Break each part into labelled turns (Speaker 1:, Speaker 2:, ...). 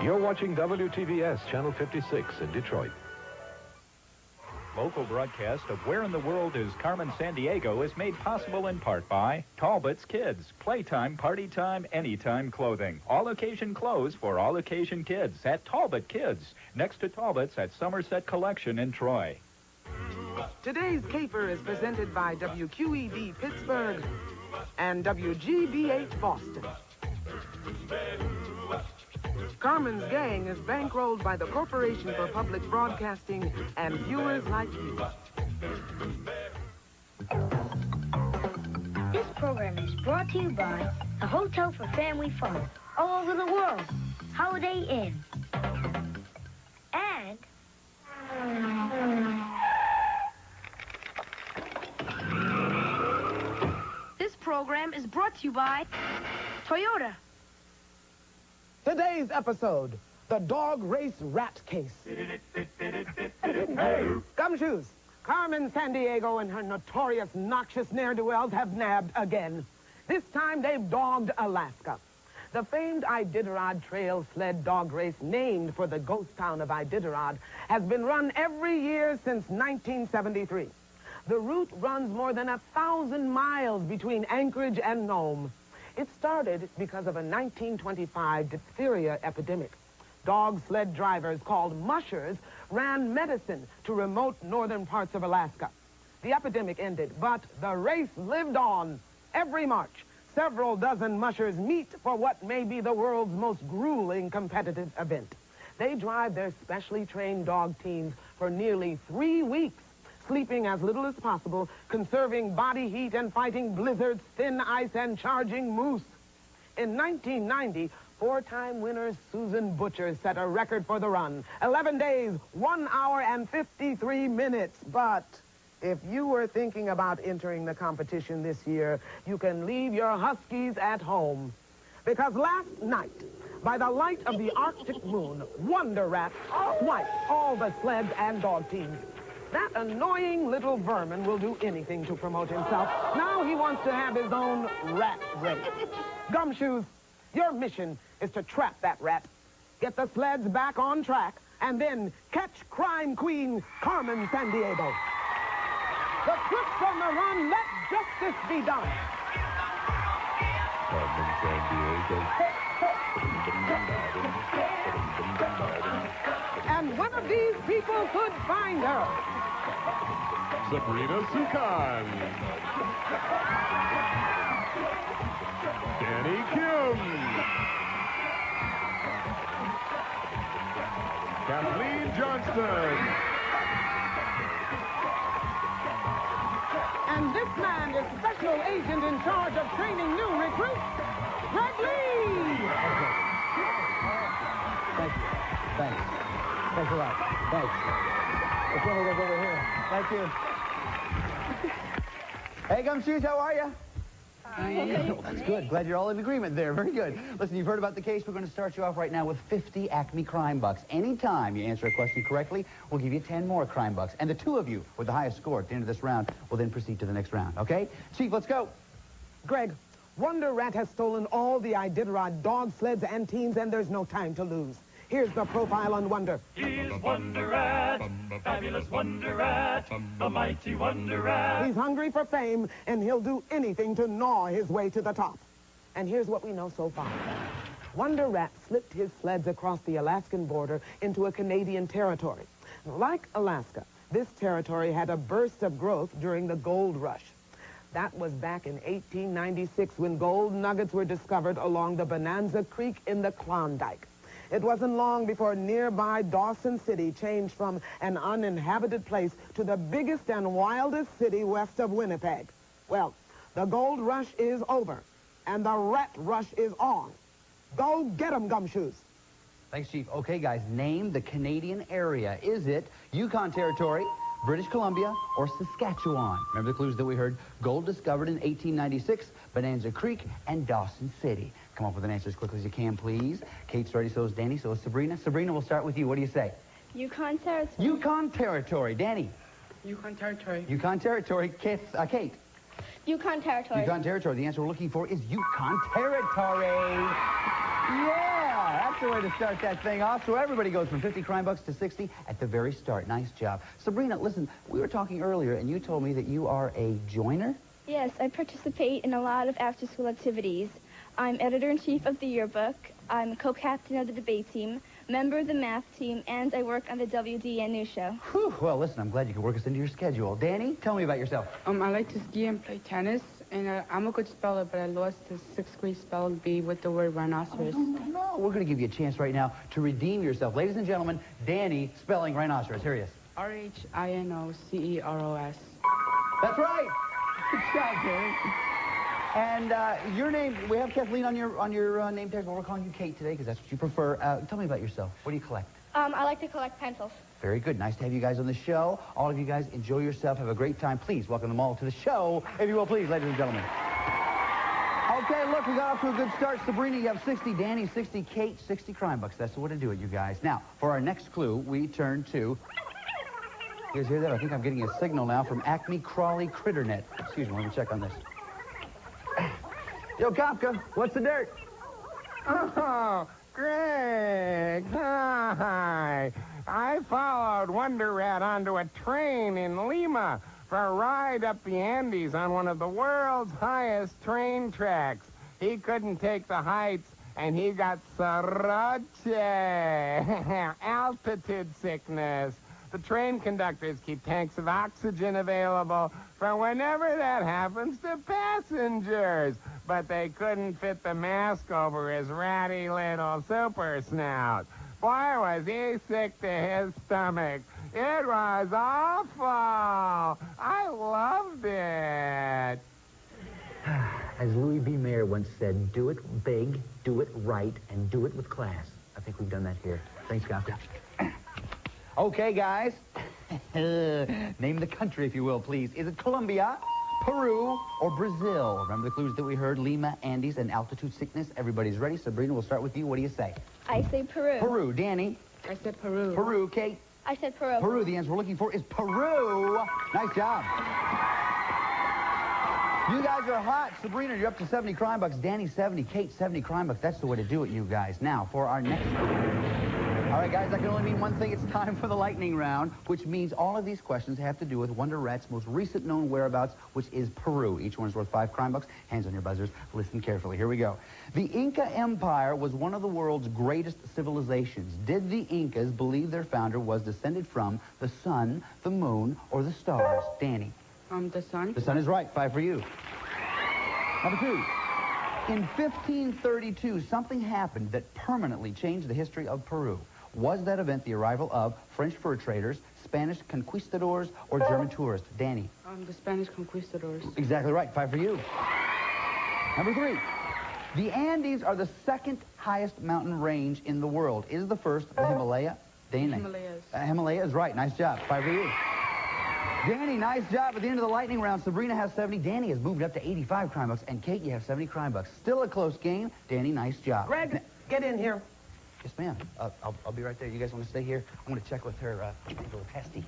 Speaker 1: You're watching WTVS, Channel 56 in Detroit.
Speaker 2: Local broadcast of Where in the World is Carmen Sandiego is made possible in part by Talbot's Kids. Playtime, party time, anytime clothing. All occasion clothes for all occasion kids at Talbot Kids. Next to Talbot's at Somerset Collection in Troy.
Speaker 3: Today's caper is presented by WQED Pittsburgh and WGBH Boston. Carmen's Gang is bankrolled by the Corporation for Public Broadcasting and viewers like you.
Speaker 4: This program is brought to you by the Hotel for Family Fun all over the world, Holiday Inn. And this program is brought to you by Toyota.
Speaker 3: Today's episode, the dog race rat case. Gumshoes, Carmen Sandiego and her notorious noxious ne'er-do-wells have nabbed again. This time they've dogged Alaska. The famed Iditarod Trail sled dog race, named for the ghost town of Iditarod, has been run every year since 1973. The route runs more than 1,000 miles between Anchorage and Nome. It started because of a 1925 diphtheria epidemic. Dog sled drivers called mushers ran medicine to remote northern parts of Alaska. The epidemic ended, but the race lived on. Every March, several dozen mushers meet for what may be the world's most grueling competitive event. They drive their specially trained dog teams for nearly 3 weeks, sleeping as little as possible, conserving body heat and fighting blizzards, thin ice, and charging moose. In 1990, four-time winner Susan Butcher set a record for the run. 11 days, 1 hour, and 53 minutes. But if you were thinking about entering the competition this year, you can leave your huskies at home. Because last night, by the light of the Arctic moon, Wonder Rat swiped all the sleds and dog teams. That annoying little vermin will do anything to promote himself. Now he wants to have his own rat race. Gumshoes, your mission is to trap that rat, get the sleds back on track, and then catch crime queen Carmen Sandiego. The troops on the run, let justice be done.
Speaker 1: Carmen Sandiego.
Speaker 3: And one of these people could find her.
Speaker 1: Sabrina Sukan. Danny Kim. Kathleen Johnston.
Speaker 3: And this man is special agent in charge of training new recruits, Greg Lee.
Speaker 5: Thank you. Thanks. Thanks a lot. Thanks. Let's go over here. Thank you. Hey, Gumshoes, how are you? Oh, that's good. Glad you're all in agreement there. Very good. Listen, you've heard about the case. We're going to start you off right now with 50 Acme Crime Bucks. Anytime you answer a question correctly, we'll give you 10 more Crime Bucks. And the two of you with the highest score at the end of this round will then proceed to the next round. Okay? Chief, let's go.
Speaker 3: Greg, Wonder Rat has stolen all the Iditarod dog sleds and teams, and there's no time to lose. Here's the profile on Wonder.
Speaker 6: He's Wonder Rat, fabulous Wonder Rat, the mighty Wonder Rat.
Speaker 3: He's hungry for fame, and he'll do anything to gnaw his way to the top. And here's what we know so far. Wonder Rat slipped his sleds across the Alaskan border into a Canadian territory. Like Alaska, this territory had a burst of growth during the gold rush. That was back in 1896 when gold nuggets were discovered along the Bonanza Creek in the Klondike. It wasn't long before nearby Dawson City changed from an uninhabited place to the biggest and wildest city west of Winnipeg. Well, the gold rush is over, and the rat rush is on. Go get 'em, Gumshoes.
Speaker 5: Thanks, Chief. Okay, guys, name the Canadian area. Is it Yukon Territory, British Columbia, or Saskatchewan? Remember the clues that we heard? Gold discovered in 1896, Bonanza Creek, and Dawson City. Come up with an answer as quickly as you can, please. Kate's ready, so is Danny, so is Sabrina. Sabrina, we'll start with you. What do you say?
Speaker 7: Yukon Territory.
Speaker 5: Yukon Territory. Danny?
Speaker 3: Yukon Territory.
Speaker 5: Yukon Territory. Kate?
Speaker 7: Yukon Territory.
Speaker 5: Yukon Territory. The answer we're looking for is Yukon Territory. Yeah, that's the way way to start that thing off. So everybody goes from 50 crime bucks to 60 at the very start. Nice job. Sabrina, listen, we were talking earlier, and you told me that you are a joiner?
Speaker 7: Yes, I participate in a lot of after-school activities. I'm editor-in-chief of the yearbook. I'm co-captain of the debate team, member of the math team, and I work on the WDN news show.
Speaker 5: Whew. Well, listen, I'm glad you can work us into your schedule. Danny, tell me about yourself.
Speaker 8: I like to ski and play tennis, and I'm a good speller, but I lost the 6th grade spelling bee with the word rhinoceros.
Speaker 5: Oh, no, we're going to give you a chance right now to redeem yourself. Ladies and gentlemen, Danny spelling rhinoceros. Here he is.
Speaker 8: R-H-I-N-O-C-E-R-O-S.
Speaker 5: That's right. Good job, Danny. And your name, we have Kathleen on your name tag, but we're calling you Kate today because that's what you prefer. Tell me about yourself. What do you collect?
Speaker 7: I like to collect pencils.
Speaker 5: Very good. Nice to have you guys on the show. All of you guys enjoy yourself. Have a great time. Please welcome them all to the show, if you will, please, ladies and gentlemen. Okay, look, we got off to a good start. Sabrina, you have 60. Danny, 60. Kate, 60 crime bucks. That's the way to do it, you guys. Now, for our next clue, we turn to... You guys hear that? I think I'm getting a signal now from Acme Crawley Critternet. Excuse me, let me check on this. Yo, Kafka, what's the dirt?
Speaker 9: Oh, Greg, hi. I followed Wonder Rat onto a train in Lima for a ride up the Andes on one of the world's highest train tracks. He couldn't take the heights, and he got soroche, altitude sickness. The train conductors keep tanks of oxygen available for whenever that happens to passengers. But they couldn't fit the mask over his ratty little super snout. Boy, was he sick to his stomach. It was awful. I loved it.
Speaker 5: As Louis B. Mayer once said, do it big, do it right, and do it with class. I think we've done that here. Thanks, Kafka. Okay, guys. Name the country, if you will, please. Is it Colombia, Peru, or Brazil? Remember the clues that we heard? Lima, Andes, and altitude sickness. Everybody's ready. Sabrina, we'll start with you. What do you say?
Speaker 7: I say Peru.
Speaker 5: Peru. Danny?
Speaker 8: I said Peru.
Speaker 5: Peru. Kate?
Speaker 7: I said Peru.
Speaker 5: Peru. The answer we're looking for is Peru. Nice job. You guys are hot. Sabrina, you're up to 70 crime bucks. Danny, 70. Kate, 70 crime bucks. That's the way to do it, you guys. Now, for our next... All right, guys, that can only mean one thing. It's time for the lightning round, which means all of these questions have to do with Wonder Rat's most recent known whereabouts, which is Peru. Each one is worth 5 crime bucks. Hands on your buzzers. Listen carefully. Here we go. The Inca Empire was one of the world's greatest civilizations. Did the Incas believe their founder was descended from the sun, the moon, or the stars? Danny?
Speaker 8: The sun.
Speaker 5: The sun is right. 5 for you. Number 2. In 1532, something happened that permanently changed the history of Peru. Was that event the arrival of French fur traders, Spanish conquistadors, or German tourists? Danny?
Speaker 8: The Spanish conquistadors.
Speaker 5: Exactly right. 5 for you. Number 3. The Andes are the second highest mountain range in the world. Is the first the Himalaya? Danny?
Speaker 8: Himalayas.
Speaker 5: Himalaya is right. Nice job. 5 for you. Danny, nice job. At the end of the lightning round, Sabrina has 70. Danny has moved up to 85 crime bucks. And Kate, you have 70 crime bucks. Still a close game. Danny, nice job.
Speaker 3: Greg, get in here.
Speaker 5: Yes, ma'am. I'll be right there. You guys want to stay here? I'm going to check with her little testy.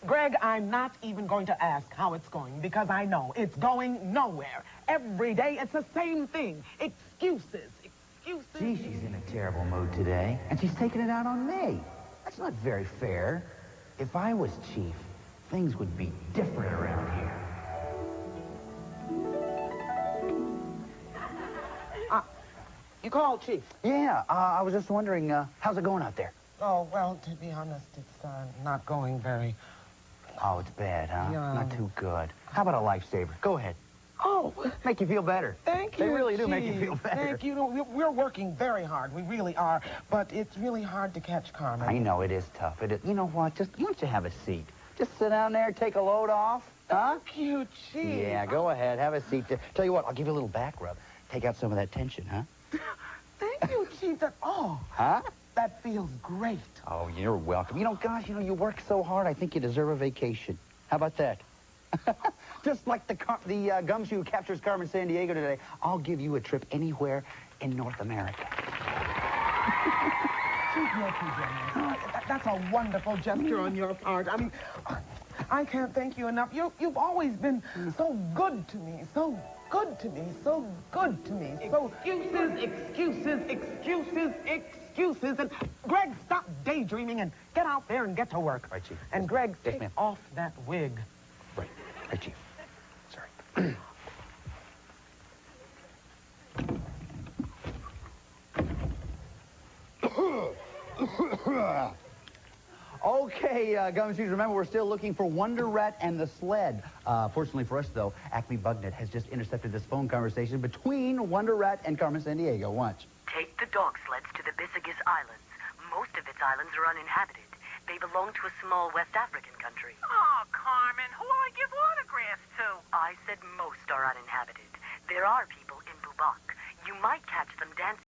Speaker 3: Greg, I'm not even going to ask how it's going because I know it's going nowhere. Every day it's the same thing. Excuses. Excuses.
Speaker 5: Gee, she's in a terrible mood today. And she's taking it out on me. That's not very fair. If I was chief, things would be different around here.
Speaker 3: You called, Chief?
Speaker 5: Yeah, I was just wondering, how's it going out there?
Speaker 3: Oh, well, to be honest, it's not going very...
Speaker 5: Oh, it's bad, huh?
Speaker 3: Yeah.
Speaker 5: Not too good. How about a lifesaver? Go ahead.
Speaker 3: Oh,
Speaker 5: Make you feel better.
Speaker 3: thank you,
Speaker 5: They really do
Speaker 3: Chief.
Speaker 5: make you feel better.
Speaker 3: Thank you. We're working very hard. We really are. But it's really hard to catch Carmen.
Speaker 5: I know, it is tough. It is. You know what? Just, why don't you have a seat? Just sit down there, take a load off. Huh?
Speaker 3: Thank you, Chief.
Speaker 5: Yeah, go ahead. Have a seat. Tell you what, I'll give you a little back rub. Take out some of that tension, huh?
Speaker 3: Thank you, Chief.
Speaker 5: Huh?
Speaker 3: That feels great.
Speaker 5: Oh, you're welcome. You know, gosh, you work so hard, I think you deserve a vacation. How about that? Just like the gumshoe who captures Carmen Sandiego today, I'll give you a trip anywhere in North America.
Speaker 3: Chief, you're too generous. That's a wonderful gesture on your part. I mean, I can't thank you enough. You've always been so good to me, so good to me, so good to me. So excuses. And Greg, stop daydreaming and get out there and get to work.
Speaker 5: Right, Chief.
Speaker 3: And
Speaker 5: Yes,
Speaker 3: Greg,
Speaker 5: yes,
Speaker 3: take
Speaker 5: ma'am.
Speaker 3: off that wig.
Speaker 5: Right, Chief. Sorry. Okay, Gumshoes, remember we're still looking for Wonder Rat and the sled. Fortunately for us, though, Acme Bugnet has just intercepted this phone conversation between Wonder Rat and Carmen Sandiego. Watch.
Speaker 10: Take the dog sleds to the Bisagis Islands. Most of its islands are uninhabited. They belong to a small West African country.
Speaker 11: Oh, Carmen, who will I give autographs to?
Speaker 10: I said most are uninhabited. There are people in Bubak. You might catch them dancing.